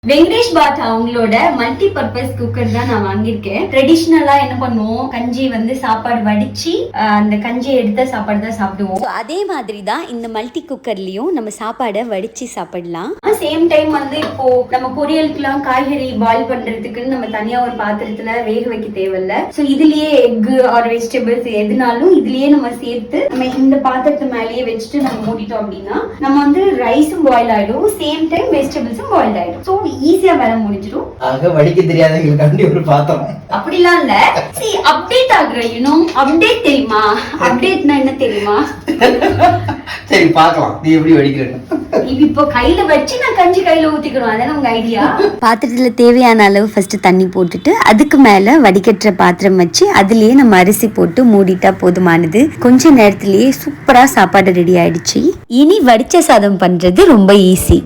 வெங்கடேஷ் பாட் அவங்களோட multi purpose cooker தான் நான் வாங்கியிருக்கேன். ட்ரெடிஷ்னலா என்ன பண்ணுவோம், கஞ்சி வந்து சாப்பாடு வடிச்சு அந்த கஞ்சியை எடுத்த சாப்பாடு தான் சாப்பிடுவோம். அதே மாதிரி தான் இந்த மல்டி குக்கர்லயும் நம்ம சாப்பாடை வடிச்சு சாப்பிடலாம். சேம் டைம் வந்து இப்போ நம்ம பொரியலுக்குலாம் காய்கறி பாயில் பண்றதுக்கு நம்ம தனியா ஒரு பாத்திரத்துல வேக வைக்க தேவையில்ல. சோ இதுலயே எக் ஆர் வெஜிடபிள்ஸ் எதுனாலும் இதுலயே நம்ம சேர்த்து நம்ம இந்த பாத்திரத்து மேலேயே வச்சுட்டு நம்ம மூடிட்டோம் அப்படின்னா நம்ம வந்து ரைஸும் பாயில் ஆயிடும், சேம் டைம் வெஜிடபிள்ஸும் பாயில் ஆயிடும். சோ ஈஸியா வேலை முடிஞ்சிடும். ஆக வடிக்க தெரியாதவங்களுக்காண்டி ஒரு பாத்திரம். அப்படிலாம் இல்ல, see அப்டேட் ஆகுற அப்டேட் தெரியுமா? அப்டேட்னா என்ன தெரியுமா? சரி பார்க்கலாம் நீ எப்படி வடிக்கிறேன்னு. இப்போ கையில வச்சு நான் கஞ்சி கையில ஊத்திக்கணும், அதான உங்க ஐடியா? பாத்திரத்துல தேவையான அளவு ஃபர்ஸ்ட் தண்ணி போட்டுட்டு அதுக்கு மேல வடிகட்டுற பாத்திரம் வச்சு அதுலயே நம்ம அரிசி போட்டு மூடிட்டா போதுமானது. கொஞ்ச நேரத்திலேயே சூப்பரா சாப்பாடு ரெடி ஆயிடுச்சு. இனி வடிச்ச சாதம் பண்றது ரொம்ப ஈஸி.